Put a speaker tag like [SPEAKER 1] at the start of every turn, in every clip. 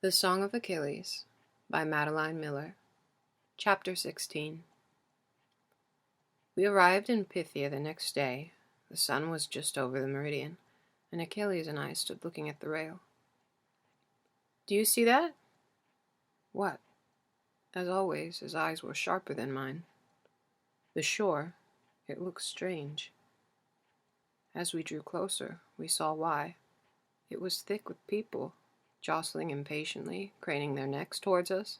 [SPEAKER 1] The Song of Achilles by Madeline Miller. Chapter 16. We arrived in Phthia the next day. The sun was just over the meridian, and Achilles and I stood looking at the rail. "Do you see that?" "What?" As always, his eyes were sharper than mine. "The shore. It looks strange." As we drew closer, we saw why. It was thick with people, jostling impatiently, craning their necks towards us,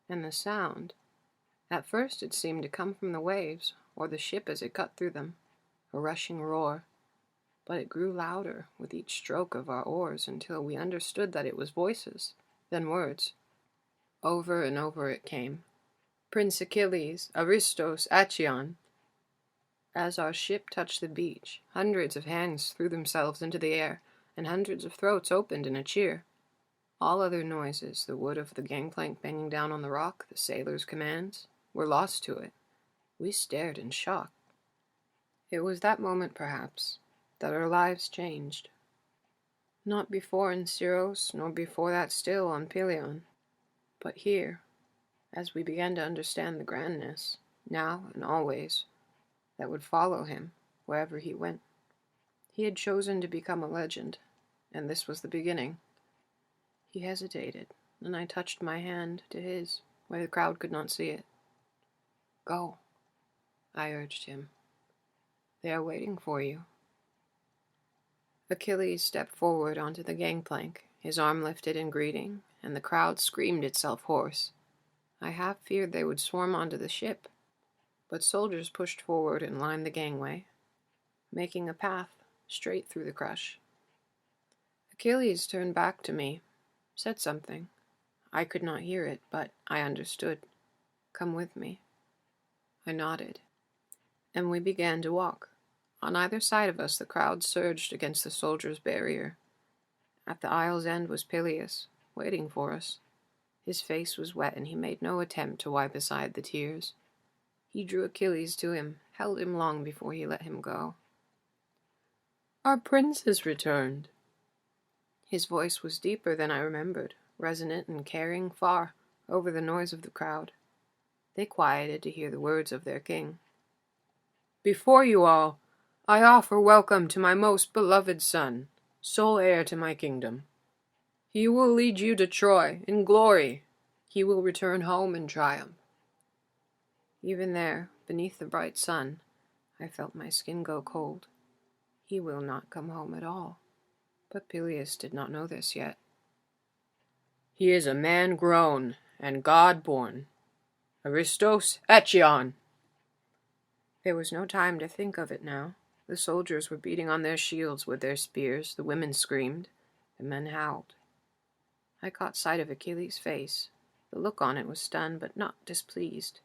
[SPEAKER 1] and the sound. At first it seemed to come from the waves, or the ship as it cut through them, a rushing roar, but it grew louder with each stroke of our oars until we understood that it was voices, then words. Over and over it came. "Prince Achilles, Aristos, Achion." As our ship touched the beach, hundreds of hands threw themselves into the air, and hundreds of throats opened in a cheer. All other noises, the wood of the gangplank banging down on the rock, the sailors' commands, were lost to it. We stared in shock. It was that moment, perhaps, that our lives changed. Not before in Scyros, nor before that still on Pelion, but here, as we began to understand the grandness, now and always, that would follow him wherever he went. He had chosen to become a legend, and this was the beginning. He hesitated, and I touched my hand to his, where the crowd could not see it. "Go," I urged him. "They are waiting for you." Achilles stepped forward onto the gangplank, his arm lifted in greeting, and the crowd screamed itself hoarse. I half feared they would swarm onto the ship, but soldiers pushed forward and lined the gangway, making a path straight through the crush. Achilles turned back to me, said something. I could not hear it, but I understood. "Come with me." I nodded, and we began to walk. On either side of us the crowd surged against the soldiers' barrier. At the aisle's end was Peleus, waiting for us. His face was wet, and he made no attempt to wipe aside the tears. He drew Achilles to him, held him long before he let him go. "Our prince has returned." His voice was deeper than I remembered, resonant and carrying far over the noise of the crowd. They quieted to hear the words of their king. "Before you all, I offer welcome to my most beloved son, sole heir to my kingdom. He will lead you to Troy in glory. He will return home in triumph." Even there, beneath the bright sun, I felt my skin go cold. He will not come home at all. But Peleus did not know this yet. "He is a man grown and God-born. Aristos Achion." There was no time to think of it now. The soldiers were beating on their shields with their spears, the women screamed, the men howled. I caught sight of Achilles' face. The look on it was stunned, but not displeased.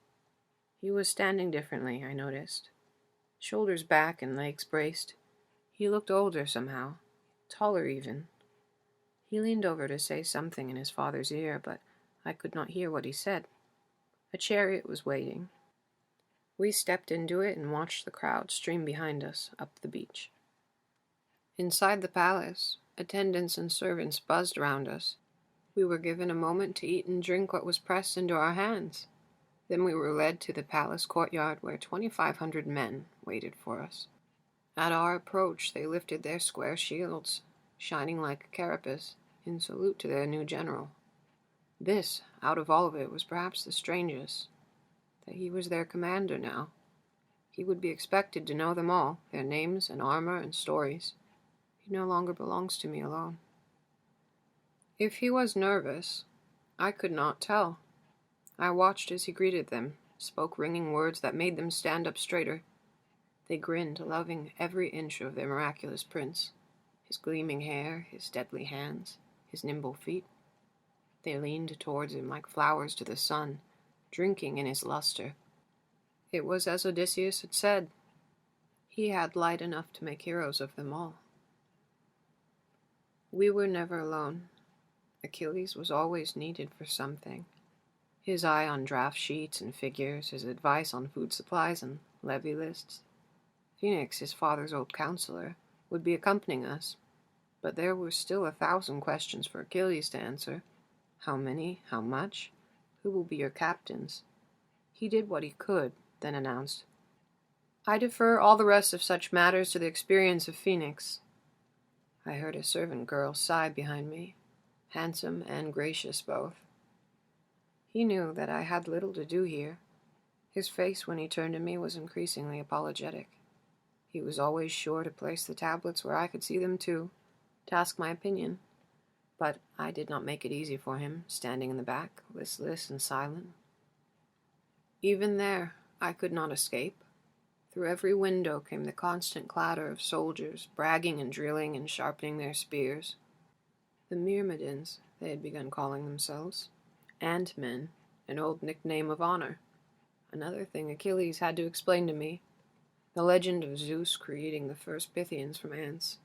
[SPEAKER 1] He was standing differently, I noticed. Shoulders back and legs braced. He looked older somehow, taller even. He leaned over to say something in his father's ear, but I could not hear what he said. A chariot was waiting. We stepped into it and watched the crowd stream behind us up the beach. Inside the palace, attendants and servants buzzed around us. We were given a moment to eat and drink what was pressed into our hands. Then we were led to the palace courtyard where 2,500 men waited for us. At our approach, they lifted their square shields, shining like a carapace, in salute to their new general. This, out of all of it, was perhaps the strangest, that he was their commander now. He would be expected to know them all, their names and armor and stories. He no longer belongs to me alone. If he was nervous, I could not tell. I watched as he greeted them, spoke ringing words that made them stand up straighter. They grinned, loving every inch of their miraculous prince, his gleaming hair, his deadly hands, his nimble feet. They leaned towards him like flowers to the sun, drinking in his luster. It was as Odysseus had said. He had light enough to make heroes of them all. We were never alone. Achilles was always needed for something. His eye on draft sheets and figures, his advice on food supplies and levy lists. Phoenix, his father's old counselor, would be accompanying us, but there were still 1,000 questions for Achilles to answer. How many? How much? Who will be your captains? He did what he could, then announced, I defer all the rest of such matters to the experience of Phoenix. I heard a servant girl sigh behind me, handsome and gracious both. He knew that I had little to do here. His face when he turned to me was increasingly apologetic. He was always sure to place the tablets where I could see them too, to ask my opinion. But I did not make it easy for him, standing in the back, listless and silent. Even there, I could not escape. Through every window came the constant clatter of soldiers, bragging and drilling and sharpening their spears. The Myrmidons, they had begun calling themselves. Ant-men, an old nickname of honor. Another thing Achilles had to explain to me, the legend of Zeus creating the first Pythians from ants.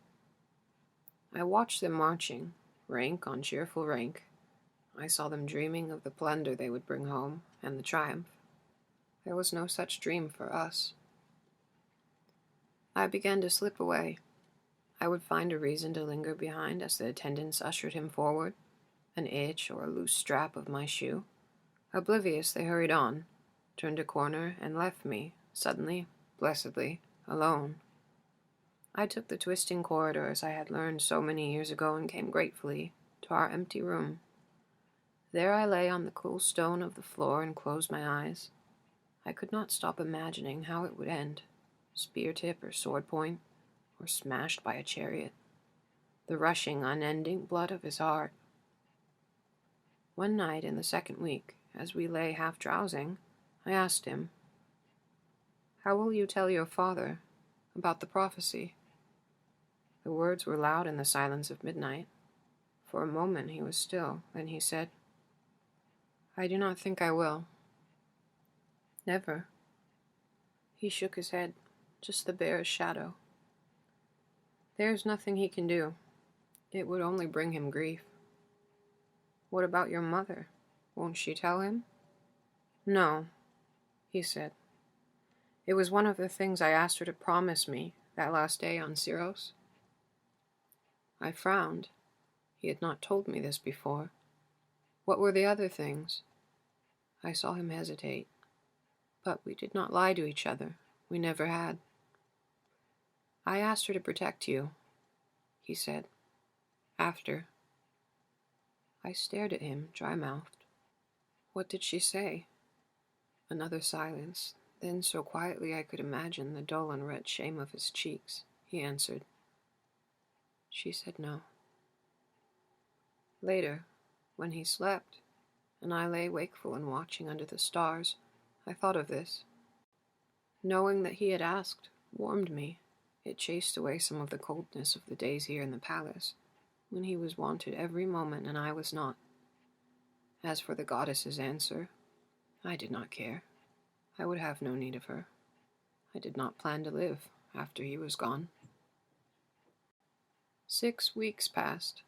[SPEAKER 1] I watched them marching, rank on cheerful rank. I saw them dreaming of the plunder they would bring home, and the triumph. There was no such dream for us. I began to slip away. I would find a reason to linger behind as the attendants ushered him forward, an itch or a loose strap of my shoe. Oblivious, they hurried on, turned a corner, and left me, suddenly, blessedly, alone. I took the twisting corridors I had learned so many years ago and came gratefully to our empty room. There I lay on the cool stone of the floor and closed my eyes. I could not stop imagining how it would end, spear tip or sword point, or smashed by a chariot, the rushing, unending blood of his heart. One night in the second week, as we lay half drowsing, I asked him, How will you tell your father about the prophecy? The words were loud in the silence of midnight. For a moment he was still, then he said, I do not think I will. Never. He shook his head, just the barest shadow. There is nothing he can do. It would only bring him grief. What about your mother? Won't she tell him? No, he said. It was one of the things I asked her to promise me that last day on Syros. I frowned. He had not told me this before. What were the other things? I saw him hesitate. But we did not lie to each other. We never had. I asked her to protect you, he said. After. I stared at him, dry-mouthed. What did she say? Another silence. Then, so quietly I could imagine the dull and red shame of his cheeks, he answered. She said no. Later, when he slept, and I lay wakeful and watching under the stars, I thought of this. Knowing that he had asked warmed me. It chased away some of the coldness of the days here in the palace, when he was wanted every moment and I was not. As for the goddess's answer, I did not care. I would have no need of her. I did not plan to live after he was gone. 6 weeks passed.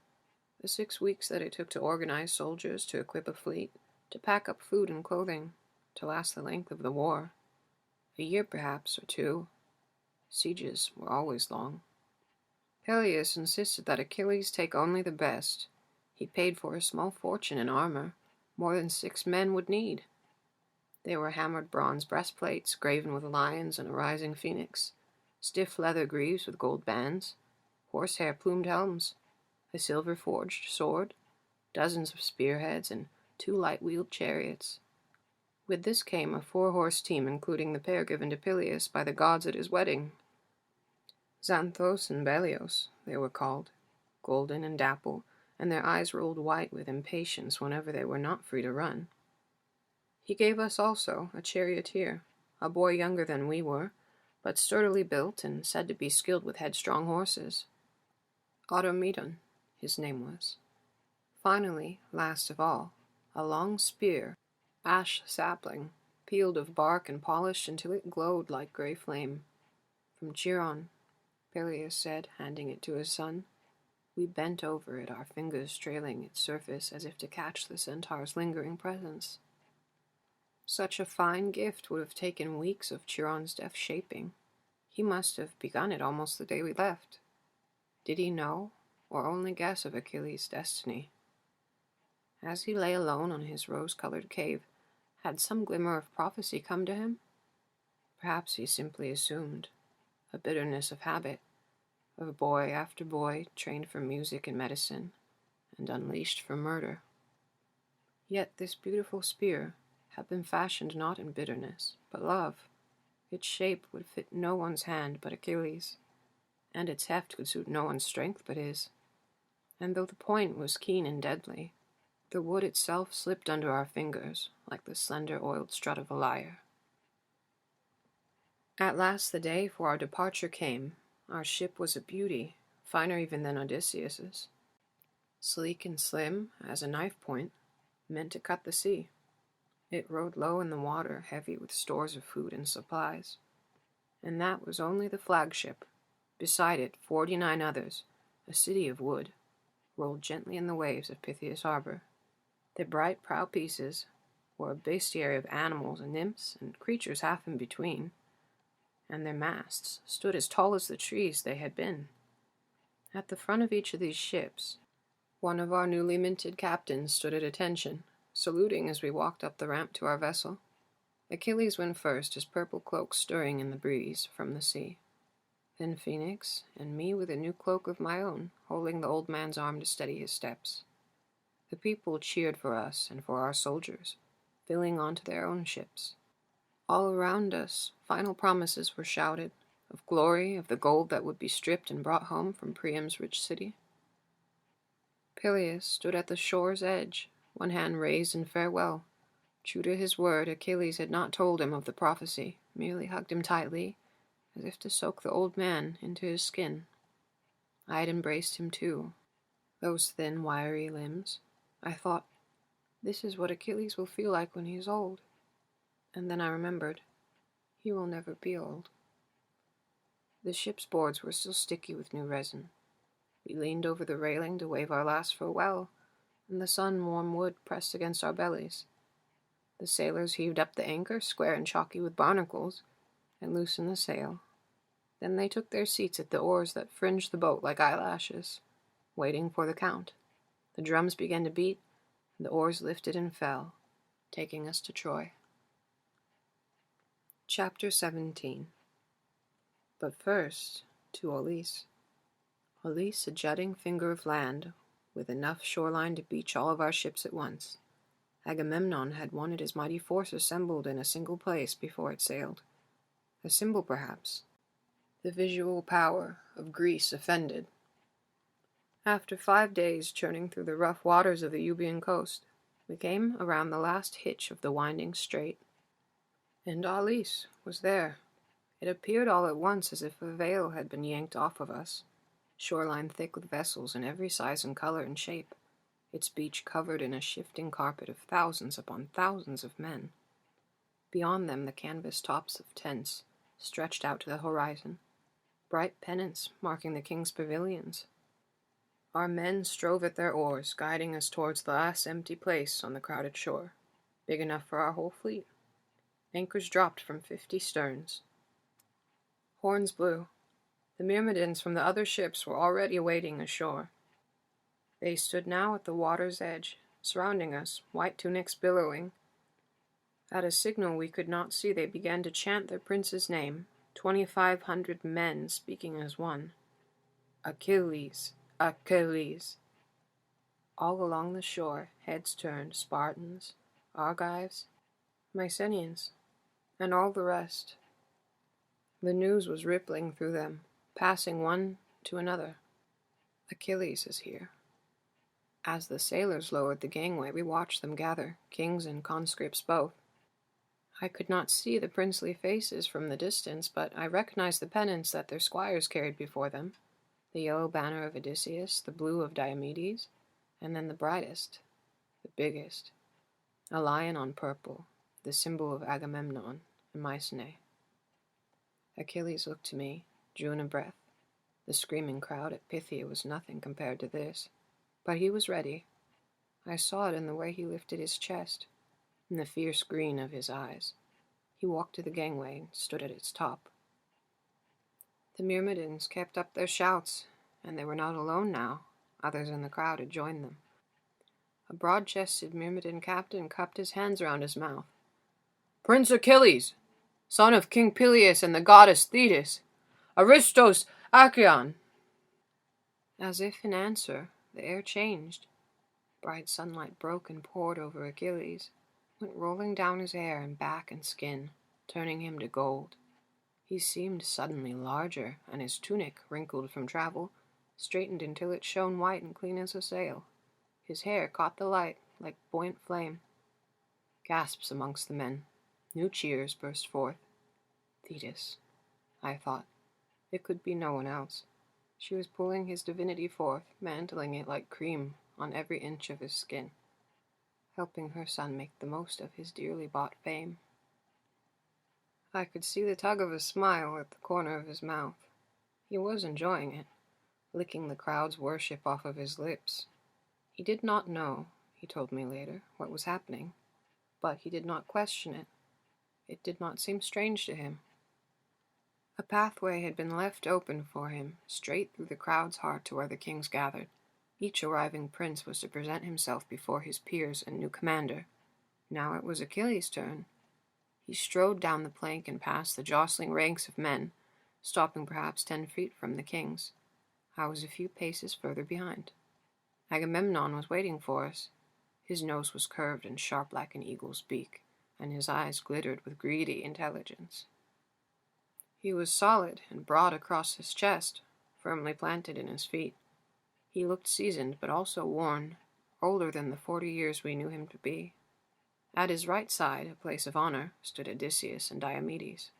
[SPEAKER 1] The 6 weeks that it took to organize soldiers, to equip a fleet, to pack up food and clothing, to last the length of the war. A year perhaps, or 2. Sieges were always long. Peleus insisted that Achilles take only the best. He paid for a small fortune in armor, more than 6 men would need. They were hammered bronze breastplates, graven with lions and a rising phoenix, stiff leather greaves with gold bands, horsehair plumed helms, a silver-forged sword, dozens of spearheads, and 2 light-wheeled chariots. With this came a 4-horse team, including the pair given to Peleus by the gods at his wedding. Xanthos and Belios, they were called, golden and dapple, and their eyes rolled white with impatience whenever they were not free to run. He gave us also a charioteer, a boy younger than we were, but sturdily built and said to be skilled with headstrong horses. Automedon, his name was. Finally, last of all, a long spear, ash sapling, peeled of bark and polished until it glowed like gray flame. From Chiron, Peleus said, handing it to his son. We bent over it, our fingers trailing its surface as if to catch the centaur's lingering presence. Such a fine gift would have taken weeks of Chiron's deft shaping. He must have begun it almost the day we left. Did he know, or only guess of Achilles' destiny? As he lay alone on his rose-colored cave, had some glimmer of prophecy come to him? Perhaps he simply assumed, a bitterness of habit, of boy after boy trained for music and medicine, and unleashed for murder. Yet this beautiful spear had been fashioned not in bitterness, but love. Its shape would fit no one's hand but Achilles, and its heft could suit no one's strength but his. And though the point was keen and deadly, the wood itself slipped under our fingers like the slender oiled strut of a lyre. At last the day for our departure came. Our ship was a beauty, finer even than Odysseus's. Sleek and slim as a knife point, meant to cut the sea. It rode low in the water, heavy with stores of food and supplies. And that was only the flagship. Beside it, 49 others, a city of wood, rolled gently in the waves of Pythia's harbor. Their bright prow pieces were a bestiary of animals and nymphs and creatures half in between, and their masts stood as tall as the trees they had been. At the front of each of these ships, one of our newly minted captains stood at attention, saluting as we walked up the ramp to our vessel. Achilles went first, his purple cloak stirring in the breeze from the sea. Then Phoenix, and me with a new cloak of my own, holding the old man's arm to steady his steps. The people cheered for us and for our soldiers, filling onto their own ships. All around us, final promises were shouted, of glory, of the gold that would be stripped and brought home from Priam's rich city. Peleus stood at the shore's edge, one hand raised in farewell. True to his word, Achilles had not told him of the prophecy, merely hugged him tightly, as if to soak the old man into his skin. I had embraced him too, those thin, wiry limbs. I thought, this is what Achilles will feel like when he is old. And then I remembered, he will never be old. The ship's boards were still sticky with new resin. We leaned over the railing to wave our last farewell, and the sun-warm wood pressed against our bellies. The sailors heaved up the anchor, square and chalky with barnacles, and loosened the sail. Then they took their seats at the oars that fringed the boat like eyelashes, waiting for the count. The drums began to beat, and the oars lifted and fell, taking us to Troy. Chapter 17. But first, to Aulis. Aulis, a jutting finger of land, with enough shoreline to beach all of our ships at once. Agamemnon had wanted his mighty force assembled in a single place before it sailed. A symbol, perhaps. The visual power of Greece offended. After 5 days churning through the rough waters of the Euboean coast, we came around the last hitch of the winding strait. And Aulis was there. It appeared all at once as if a veil had been yanked off of us, shoreline thick with vessels in every size and color and shape, its beach covered in a shifting carpet of thousands upon thousands of men. Beyond them the canvas tops of tents stretched out to the horizon, bright pennants marking the king's pavilions. Our men strove at their oars, guiding us towards the last empty place on the crowded shore, big enough for our whole fleet. Anchors dropped from 50 sterns. Horns blew. The Myrmidons from the other ships were already awaiting ashore. They stood now at the water's edge, surrounding us, white tunics billowing. At a signal we could not see, they began to chant their prince's name, 2,500 men speaking as one. Achilles, Achilles. All along the shore, heads turned, Spartans, Argives, Mycenaeans, and all the rest. The news was rippling through them, passing one to another. Achilles is here. As the sailors lowered the gangway, we watched them gather, kings and conscripts both. I could not see the princely faces from the distance, but I recognized the pennants that their squires carried before them, the yellow banner of Odysseus, the blue of Diomedes, and then the brightest, the biggest, a lion on purple, the symbol of Agamemnon and Mycenae. Achilles looked to me, drew in a breath. The screaming crowd at Phthia was nothing compared to this, but he was ready. I saw it in the way he lifted his chest, in the fierce green of his eyes. He walked to the gangway and stood at its top. The Myrmidons kept up their shouts, and they were not alone now. Others in the crowd had joined them. A A broad-chested Myrmidon captain cupped his hands round his mouth. "Prince Achilles, son of King Peleus and the goddess Thetis, Aristos Achaeon." As if in answer, the air changed. Bright sunlight broke and poured over Achilles, went rolling down his hair and back and skin, turning him to gold. He seemed suddenly larger, and his tunic, wrinkled from travel, straightened until it shone white and clean as a sail. His hair caught the light like buoyant flame. Gasps amongst the men. New cheers burst forth. Thetis, I thought. It could be no one else. She was pulling his divinity forth, mantling it like cream on every inch of his skin, helping her son make the most of his dearly bought fame. I could see the tug of a smile at the corner of his mouth. He was enjoying it, licking the crowd's worship off of his lips. He did not know, he told me later, what was happening, but he did not question it. It did not seem strange to him. A pathway had been left open for him, straight through the crowd's heart to where the kings gathered. Each arriving prince was to present himself before his peers and new commander. Now it was Achilles' turn. He strode down the plank and past the jostling ranks of men, stopping perhaps 10 feet from the kings. I was a few paces further behind. Agamemnon was waiting for us. His nose was curved and sharp like an eagle's beak, and his eyes glittered with greedy intelligence. He was solid and broad across his chest, firmly planted in his feet. He looked seasoned but also worn, older than the 40 years we knew him to be. At his right side, a place of honor, stood Odysseus and Diomedes.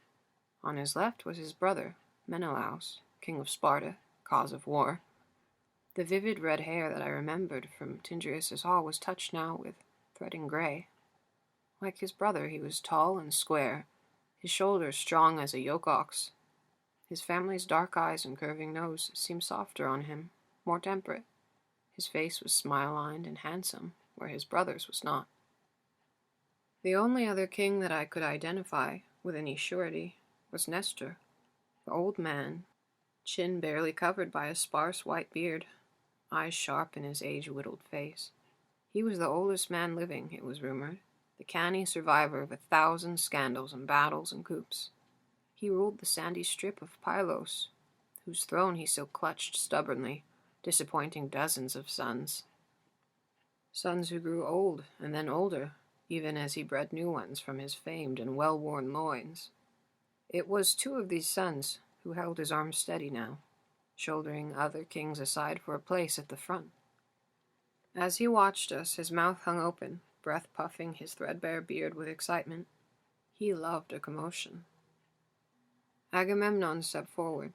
[SPEAKER 1] On his left was his brother, Menelaus, king of Sparta, cause of war. The vivid red hair that I remembered from Tyndareus' hall was touched now with threading gray. Like his brother, he was tall and square, his shoulders strong as a yoke ox. His family's dark eyes and curving nose seemed softer on him, more temperate. His face was smile-lined and handsome, where his brother's was not. The only other king that I could identify with any surety was Nestor, the old man, chin barely covered by a sparse white beard, eyes sharp in his age-whittled face. He was the oldest man living, it was rumored, the canny survivor of 1,000 scandals and battles and coups. He ruled the sandy strip of Pylos, whose throne he still clutched stubbornly, disappointing dozens of sons. Sons who grew old and then older, even as he bred new ones from his famed and well-worn loins. It was 2 of these sons who held his arms steady now, shouldering other kings aside for a place at the front. As he watched us, his mouth hung open, breath puffing his threadbare beard with excitement. He loved a commotion. Agamemnon stepped forward.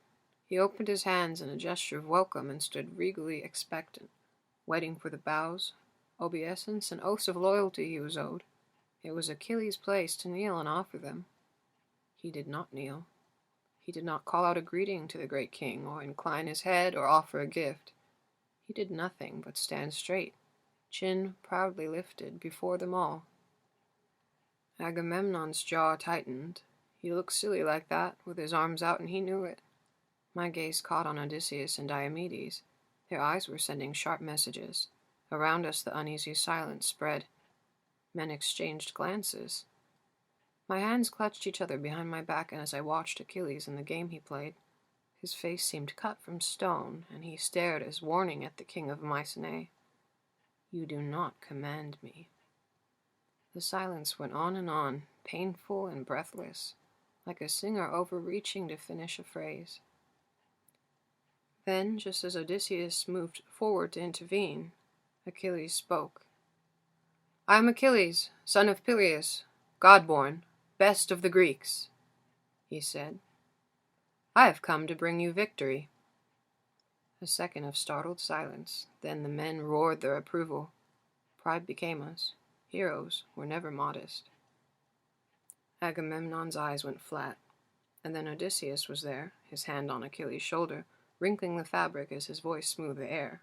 [SPEAKER 1] He opened his hands in a gesture of welcome and stood regally expectant, waiting for the bows, obeisance, and oaths of loyalty he was owed. It was Achilles' place to kneel and offer them. He did not kneel. He did not call out a greeting to the great king, or incline his head, or offer a gift. He did nothing but stand straight, chin proudly lifted before them all. Agamemnon's jaw tightened. He looked silly like that, with his arms out, and he knew it. My gaze caught on Odysseus and Diomedes. Their eyes were sending sharp messages. Around us the uneasy silence spread. Men exchanged glances. My hands clutched each other behind my back, and as I watched Achilles in the game he played, his face seemed cut from stone, and he stared as warning at the king of Mycenae. You do not command me. The silence went on and on, painful and breathless, like a singer overreaching to finish a phrase. Then, just as Odysseus moved forward to intervene, Achilles spoke. I am Achilles, son of Peleus, god-born, best of the Greeks, he said. I have come to bring you victory. A second of startled silence, then the men roared their approval. Pride became us. Heroes were never modest. Agamemnon's eyes went flat, and then Odysseus was there, his hand on Achilles' shoulder, wrinkling the fabric as his voice smoothed the air.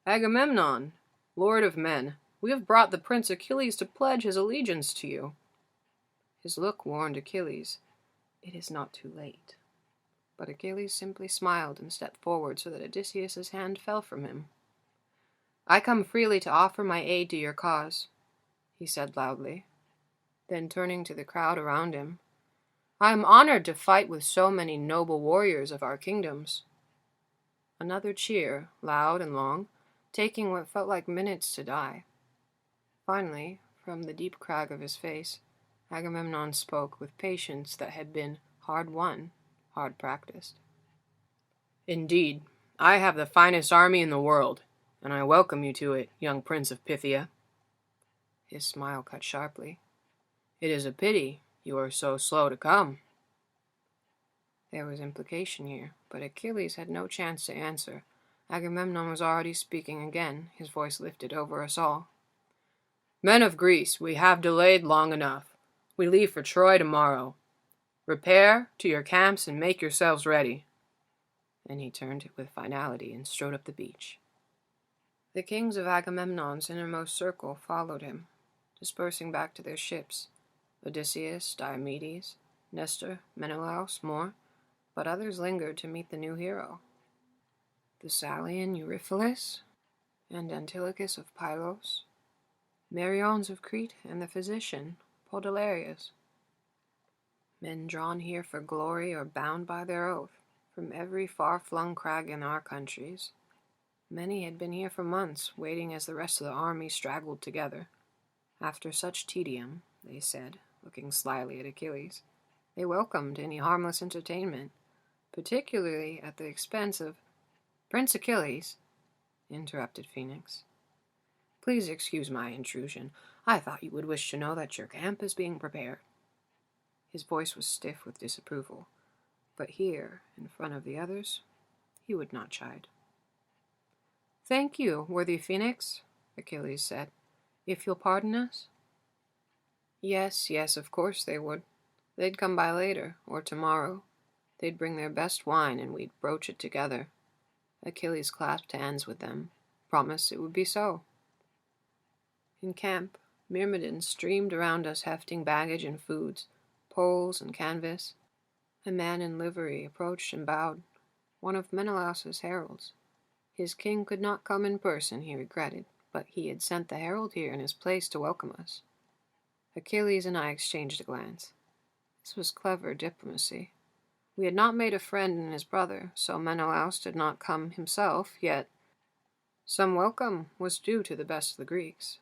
[SPEAKER 1] Agamemnon, lord of men, we have brought the prince Achilles to pledge his allegiance to you. His look warned Achilles, it is not too late. But Achilles simply smiled and stepped forward so that Odysseus' hand fell from him. I come freely to offer my aid to your cause, he said loudly. Then turning to the crowd around him, I am honored to fight with so many noble warriors of our kingdoms. Another cheer, loud and long, taking what felt like minutes to die. Finally, from the deep crag of his face, Agamemnon spoke with patience that had been hard won, hard practiced. Indeed, I have the finest army in the world, and I welcome you to it, young prince of Phthia. His smile cut sharply. It is a pity you are so slow to come. There was implication here, but Achilles had no chance to answer. Agamemnon was already speaking again, his voice lifted over us all. Men of Greece, we have delayed long enough. We leave for Troy tomorrow. Repair to your camps and make yourselves ready. And he turned with finality and strode up the beach. The kings of Agamemnon's innermost circle followed him, dispersing back to their ships. Odysseus, Diomedes, Nestor, Menelaus, more, but others lingered to meet the new hero. The Salian Eurypylus, and Antilochus of Pylos, Meriones of Crete, and the physician, Podalirius. Men drawn here for glory or bound by their oath, from every far-flung crag in our countries. Many had been here for months, waiting as the rest of the army straggled together. After such tedium, they said, looking slyly at Achilles, they welcomed any harmless entertainment, particularly at the expense of— Prince Achilles, interrupted Phoenix. Please excuse my intrusion. I thought you would wish to know that your camp is being prepared. His voice was stiff with disapproval, but here, in front of the others, he would not chide. Thank you, worthy Phoenix, Achilles said. If you'll pardon us? Yes, of course they would. They'd come by later, or tomorrow. They'd bring their best wine, and we'd broach it together. Achilles clasped hands with them, promised it would be so. In camp, myrmidons streamed around us hefting baggage and foods, poles and canvas. A man in livery approached and bowed, one of Menelaus's heralds. His king could not come in person, he regretted, but he had sent the herald here in his place to welcome us. Achilles and I exchanged a glance. This was clever diplomacy. We had not made a friend in his brother, so Menelaus did not come himself, yet some welcome was due to the best of the Greeks.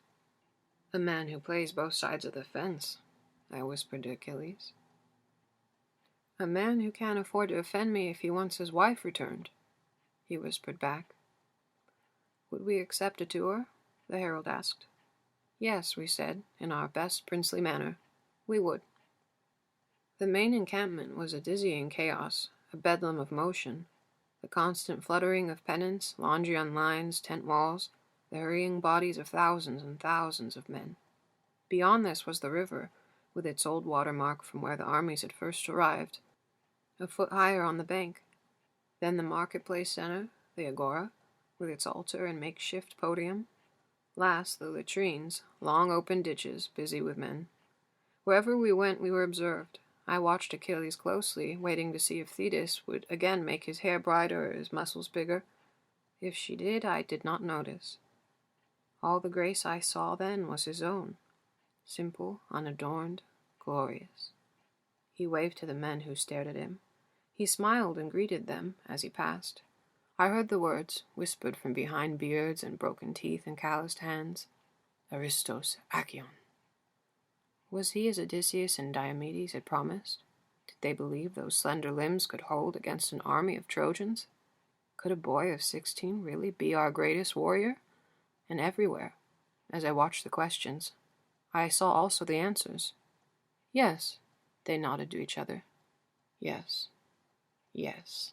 [SPEAKER 1] A man who plays both sides of the fence, I whispered to Achilles. A man who can't afford to offend me if he wants his wife returned, he whispered back. Would we accept a tour? The herald asked. Yes, we said, in our best princely manner. We would. The main encampment was a dizzying chaos, a bedlam of motion, the constant fluttering of pennants, laundry on lines, tent walls, the hurrying bodies of thousands and thousands of men. Beyond this was the river, with its old watermark from where the armies had first arrived, a foot higher on the bank. Then the marketplace center, the agora, with its altar and makeshift podium. Last, the latrines, long open ditches, busy with men. Wherever we went, we were observed. I watched Achilles closely, waiting to see if Thetis would again make his hair brighter or his muscles bigger. If she did, I did not notice. All the grace I saw then was his own, simple, unadorned, glorious. He waved to the men who stared at him. He smiled and greeted them as he passed. I heard the words, whispered from behind beards and broken teeth and calloused hands, Aristos Achion. Was he as Odysseus and Diomedes had promised? Did they believe those slender limbs could hold against an army of Trojans? Could a boy of 16 really be our greatest warrior? And everywhere, as I watched the questions, I saw also the answers. Yes, they nodded to each other. Yes, yes.